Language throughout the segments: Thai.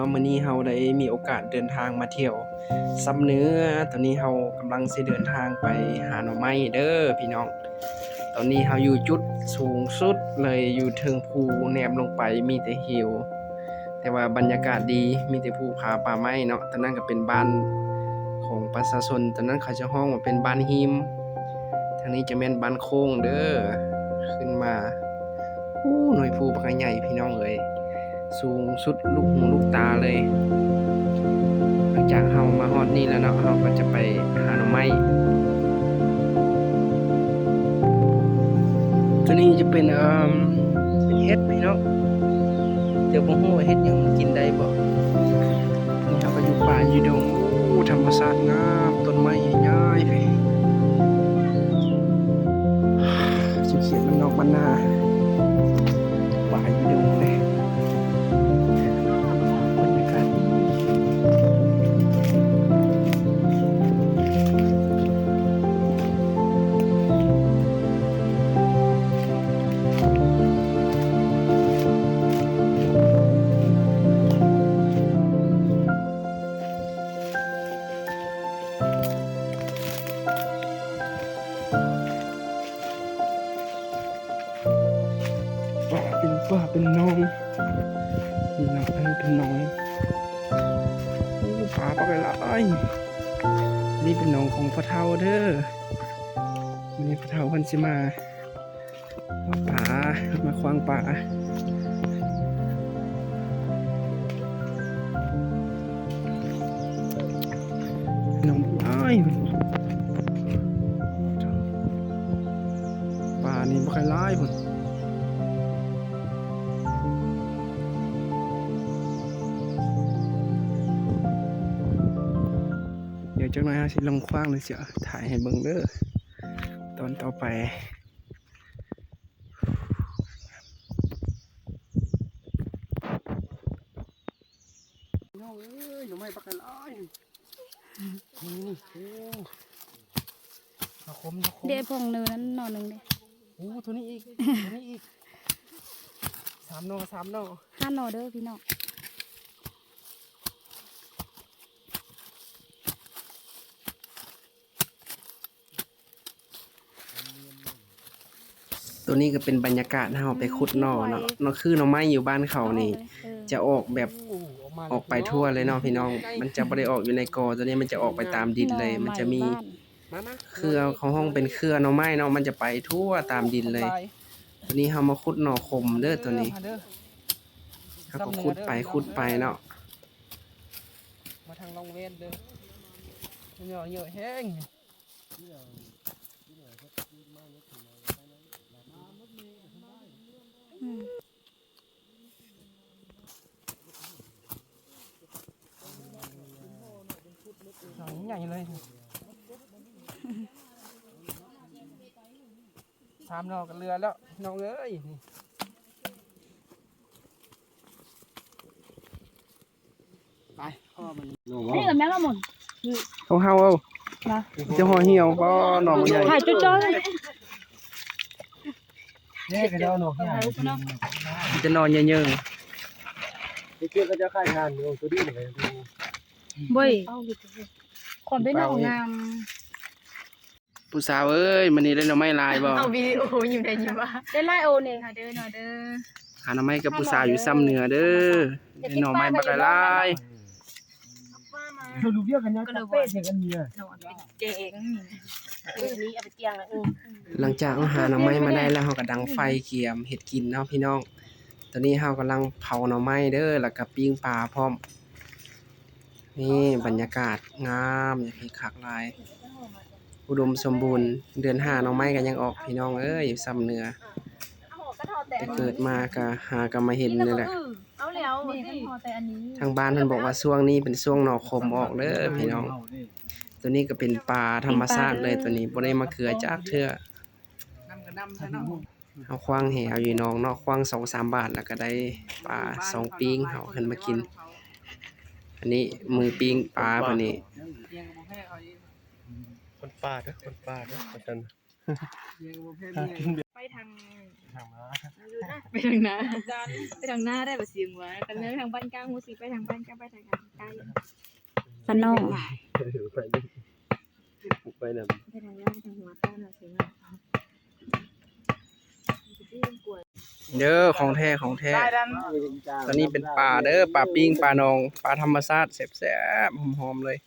ะมื้อนี้เฮาได้มีโอกาสเดินทางมาเที่ยวซำเหนือตอนนี้เฮากำลังสิเดินทางไปหาหน่อไม้เด้อพี่น้องตอนนี้เฮาอยู่จุดสูงสุดเลยอยู่เทิงภูแนมลงไปมีแต่หิวแต่ว่าบรรยากาศดีมีแต่ภูผาป่าไม้เนาะตอนนั้นก็เป็นบ้านของประชาชนตอนนั้นเขาจะฮ้องว่าเป็นบ้านหิมทางนี้จะแม่นบ้านโค้งเด้อขึ้นมาหน่วยภูบักใหญ่พี่น้องเอ้ยสูงสุดลูกหูลูกตาเลยหลังจากเฮามาฮอดนี่แล้วเนาะเฮาก็จะไปหาหน่อไม้ตัวนี้จะเป็นเป็นเห็ดพี่น้องเดี๋ยวบ่ฮู้ว่าเห็ดหยังมันกินได้บ่นี่เราก็อยู่ป่าอยู่ดงธรรมชาติงามต้นไม้ใหญ่ๆพี่สิเขียนมันนอกบ้านนาป่าอยู่ดงเลยบรรยากาศดีป่าเป็นหน้องนี่นะอันนี้เป็นหน้องป่าปลาไหลนี่เป็นหนองของพ่อเฒ่าเด้อวันนี้พ่อเฒ่าเพิ่นสิมาป่ามาควางป่าหนองอ้ายป่านี่บ่ค่อยหลายพุ่นเดี๋ยวจักหน่อยเฮาสิลงขว้างเลยเสียถ่ายให้เบิ่งเด้อตอนต่อไปน้องเอ้ยหน่อไม้ปักกันอ้ายนี่โอ้มาคมเดี๋ยวพงเนื้อนั้นหน่อหนึ่งเด้ โอ้ตัวนี้อีกตัวนี้อีก3 หน่อ3 หน่อ ห้าหน่อเด้อพี่น้องตัวนี้ก็เป็นบรรยากาศเฮาไปขุดหน่อเนาะเนาะคือหน่อไม้อยู่บ้านเขานี่จะออกแบบออกไปทั่วเลยเนาะพี่น้องมันจะบ่ได้ออกอยู่ในกอตัวนี้มันจะออกไปตามดินเลยมันจะมีเครือของห้องเป็นเครือหน่อไม้เนาะมันจะไปทั่วตามดินเลยตัวนี้เฮามาขุดหน่อคมเด้อตัวนี้เฮาก็ขุดไปเนาะมาทางลงเวนเด้อเหนื่อยเยอะแห้งหนังใหญ่เลย3 หน่อกันเรือแล้วน้องเอ้ยไปพ่อมัน นี่กับแม่ละหมด เฮาเอาจะห่อเหี่ยวบ่หน่อมันใหญ่ ถ่ายจ้อย นี่ก็จะเอาหน่อให้จะนอนเยอะ เกี่ยวก็จะค่ายงานอยู่ตัวนี้เลย บ่อยคนเป็นหน่องาม ๆผู้สาวเอ้ยมื้อนี้ได้หน่อไม้ลายบ่ เอาวิดีโออยู่ได้ยินว่า ได้ไล่โอเนี่ยค่ะเด้อหน่อเด้อ หาหน่อไม้กับผู้สาวอยู่ซ้ำเหนือเด้อได้หน่อไม้บักหลาย เราดูเบี้ยกันยังกระเป็ดอย่างกันเนี่ย หนอนเจ๋งนี้เอาไปเตียงเลยหลังจากหาหน่อไม้มาได้แล้วเฮาก็ดังไฟเกียมเฮ็ดกินเนาะพี่น้องตอนนี้เฮากำลังเผาหน่อไม้เด้อแล้วก็ปิ้งปลาพร้อมนี่บรรยากาศงามอย่างที่คักหลายอุดมสมบูรณ์เดือน5หน่อไม้ก็ยังออกพี่น้องเอ้ยอยู่ซ้ำเหนือแต่เกิดมาก็หาก็มาเห็นนี่แหละ เอาแล้วนี่พอแต่อันนี้ ทางบ้านเพิ่นบอกว่าช่วงนี้เป็นช่วงหน่อคมออกเด้อพี่น้องตัวนี้ก็เป็นปลาธรรมชาติเลยตัวนี้บ่ได้มาเกลือจากเทื่อเฮาคว้างแหเอาอยู่น้องเนาะคว้าง 2-3 บาทแล้วก็ได้ปลา2ปิ้งเฮาขึ้นมากินอันนี้มือปิ้งปลาบัดนี้ คนป่าเด้อคนป่าเด้อคน ไปทาง ทางมา ไปทางหน้าไปทางหน้าได้บ่เสียงว่ากันเลยทางบ้านกลางฮู้สิไปทางบ้านกลางไปทางใกล้ ปานน้อง ไปนั่น ไปทางหน้าทางหัวต้นน่ะเสียงว่า เด้อของแท้ของแท้ตอนนี้เป็นปลาเด้อปลาปิ้งปลานองปลาธรรมชาติแซ่บๆหอมๆเลย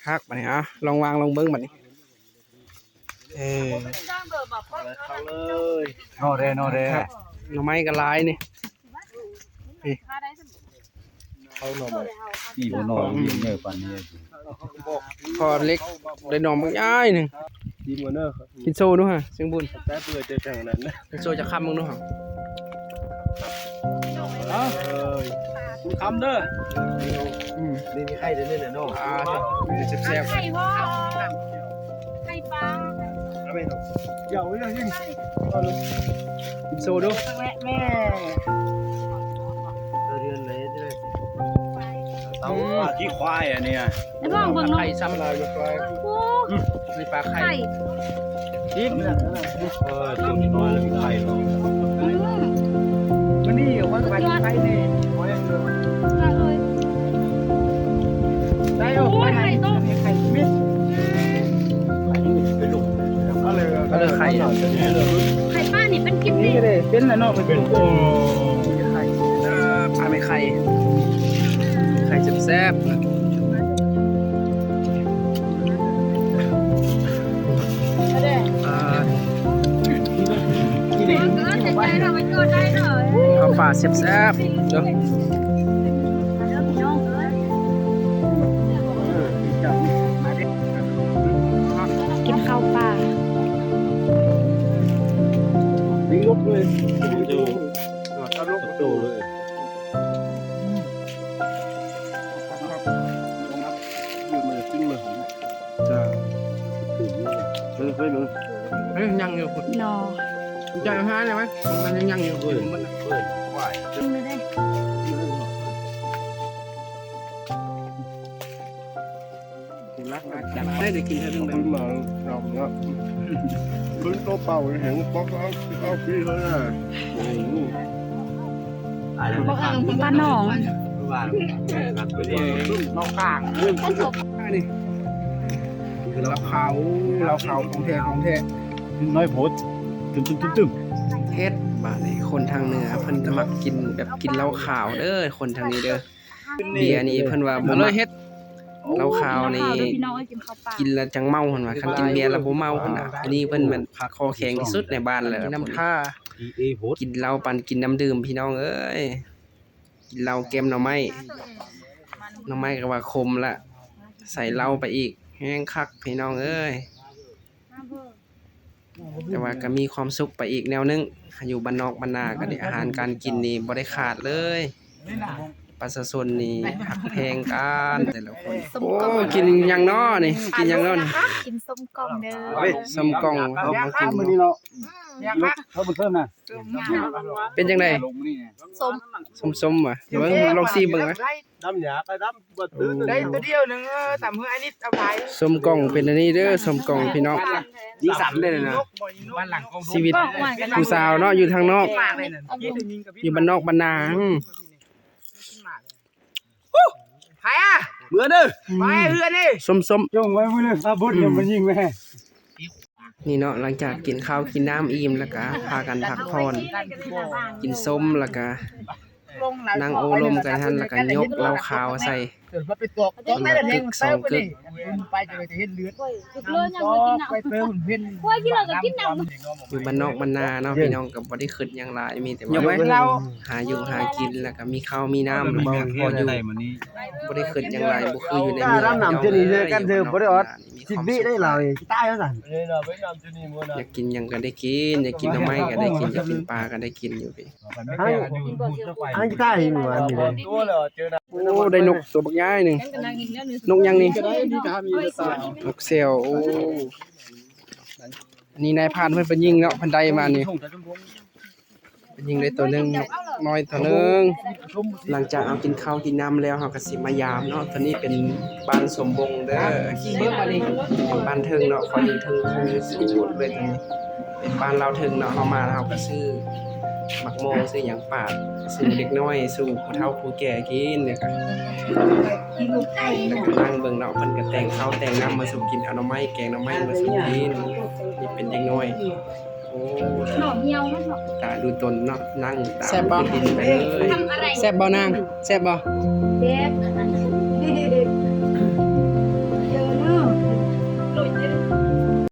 คักบัดนี้ลองวางลองเบิ่งบัดนี้เข้าเลย โนเด ครับหน่อไม้ก็หลายนี่ เข้าหน่อไม้ อีบ่นอนเยอะปานนี้ พอเล็กได้หน่อมันย้ายหนึง ดีมเนอร์ครับ กินโซดูฮะเสียงบุญ แป๊บเดียวเจอจังนั้นนะ กินโซจะค้ำมึงดูฮะ คุณคำเด้อ นี่มีไข่เด้อเนี่ยเนาะ แซ่บ ไข่พ่อไข่ปลา เอาไปเถอะเดี๋ยวเรื่องยิ่ง ๆกินโซดู แม่ เดือนไหนจะได้เต้าขี้ควายอ่ะเนี่ย ไอ้พ่อเบิ่งเนาะ ไข่ซ้ำเลยมาไว้ โอ้ มีปลาไข่ ไข่ จิ้ม ต้มน้อยแล้วมีไข่เนาะ มันนี่ว่าไข่นี่ เลย ได้ โอ้ยไข่ต้ม ไข่มิด เป็นลูก ก็เลย ก็เลยไข่ ไข่ป้านี่เป็นกิ๊บดิ นี่เลยเป็นแล้วเนาะเป็นโอ้ ไข่ ปลาไม่ไข่ไข่แซ่บๆนะอ่า ใจเราไปเกิดได้หน่อย ข้าวปลาแซ่บๆเด้อ กินข้าวปลา ดิ้งลุกเลย ดูเอาลูกโตเลย อยู่มือขึ้นมือผมจ้าเฮ้ย เฮ้ยยังอยู่คุณ นอ ใจหาได้ไหมมันยังอยู่คุณมัน ควาย กินไม่ได้ รักจับได้ได้กินเท่านึง ขึ้นมาเราเนาะขึ้นโต๊ะเป่าเห็นป๊อกเอาพี่เลยนะโอ้โห ปลาหนอง ว่ากันไปดิ น้องกลางนี่คือเราขาวของแท้ของแท้ น้อยโพดตึม เฮ็ดบ้านนี้คนทางเหนือเพิ่นจะมักกินแบบกินเหล้าขาวเด้อคนทางนี้เด้อเบียร์นี่เพิ่นว่าบ่มักเฮ็ดเหล้าขาวนี่ พี่น้องกินข้าวปลา กินแล้วจังเมาเพิ่นว่าคันกินเบียร์แล้วบ่เมาเพิ่นน่ะอันนี้เพิ่นมันคอแข็งที่สุดในบ้านเลยกินน้ำท่า เอโพด กินเหล้าปั่นกินน้ำดื่มพี่น้องเอ้ยกินเหล้าแกมหน่อไม้ก็ว่าคมละใส่เหล้าไปอีกแห้งคักพี่น้องเอ้ยแต่ว่าก็มีความสุขไปอีกแนวนึงอยู่บ้านนอกบ้านนาก็ได้อาหารการกินนี่บ่ได้ขาดเลยประชาชนนี่หักแพงกันแต่ละคนโอ้กินหยังน้อนี่กินหยังน้อนี่ กินส้มกล่องเด้อ ส้มกล่องเอามากิน มื้อนี้เนาะเขาบ่เพิ่มน่ะ เป็นจังได๋ ส้มๆว่ะเดี๋ยวลองซีเบิ่งนะ ดำหยาไปดำบดตื้อ ได้ตัวเดียวหนึ่งตำเฮืออันนี้เอาไป ส้มกล่องเป็นอันนี้เด้อส้มกล่องพี่น้อง นี่สันเลยนะ บ้านหลังกอง ชีวิตผู้สาวเนาะอยู่ทางนอก มากเลยนะยี่ถึงยิงกับ อยู่บ้านนอกบ้านนา ใครอ่ะ เบื่อเด้อ ไปเฮือนี่ ส้ม จงไว้มื้อนี้ถ้าบุญมันยิงแม่ ๆนี่เนาะหลังจากกินข้าวกินน้ำอิ่มแล้วก็พากันพักผ่อนกินส้มแล้วก็นั่งโอลมกันหั่นแล้วก็ยกเหล้าขาวใส่ เกิดว่าไปตกไม่ได้เลี้ยงเต้าไปดิไปจะเห็นเลือด เลือดยังไม่กินน้ำ ไปเพิ่มเพิ่น กล้วยกินเราก็กินน้ำ อยู่บ้านนอกบ้านนาเนาะพี่น้องก็บ่ได้คิดหยังหลายมีแต่ว่า เรา หาอยู่หากินแล้วก็มีข้าวมีน้ำแล้วก็พออยู่ มื้อนี้ บ่ได้คิดหยังหลายบ่คืออยู่ในเมือง สิบวิได้เราตายแล้วสั่น เลยเราไม่นำจุนีมัวนะ อยากกินหยังก็ได้กินอยากกินหน่อไม้ก็ได้กินอยากกินปลาก็ได้กินอยู่พี่ อันตายหนูอันนี้ ตัวเลยเจอนะ โอ้ได้นกตัวบักย้ายหนึงนกยังนี่นกเซลโอ้อันนี้นายพรานเพิ่นไปยิงเนาะเพิ่นได้มานี่ไปยิงได้ตัวหนึงนกน้อยตัวหนึงหลังจากเอากินข้าวกินน้ำแล้วเฮาก็สิมายามเนาะตอนนี้เป็นบ้านสมบงเด้อเบิ่งมานี่บ้านเทิงเนาะขออยู่เทิงคงอยู่สูงเลยตรงนี้เป็น บ้านเราถึงเนาะเฮามาแล้วเฮาก็ซื้อหมักโมงซื้อหยังปาดสู่เด็กน้อยสู่ผู้เฒ่าผู้แก่กินเนี่ยก็แล้วก็นั่งเบิ่งเนาะเพิ่นก็แต่งข้าวแต่งน้ำมาสู่กินเอาหน่อไม้แกงหน่อไม้มาสู่กินนี่เป็นเด็กน้อยโอ้ หน่อเหี่ยวมันเนาะ ตาดูตนเนาะนั่งตา แซ่บบ่ ดินไปเลย ทำอะไร แซ่บบ่นางแซ่บบ่ เด็ก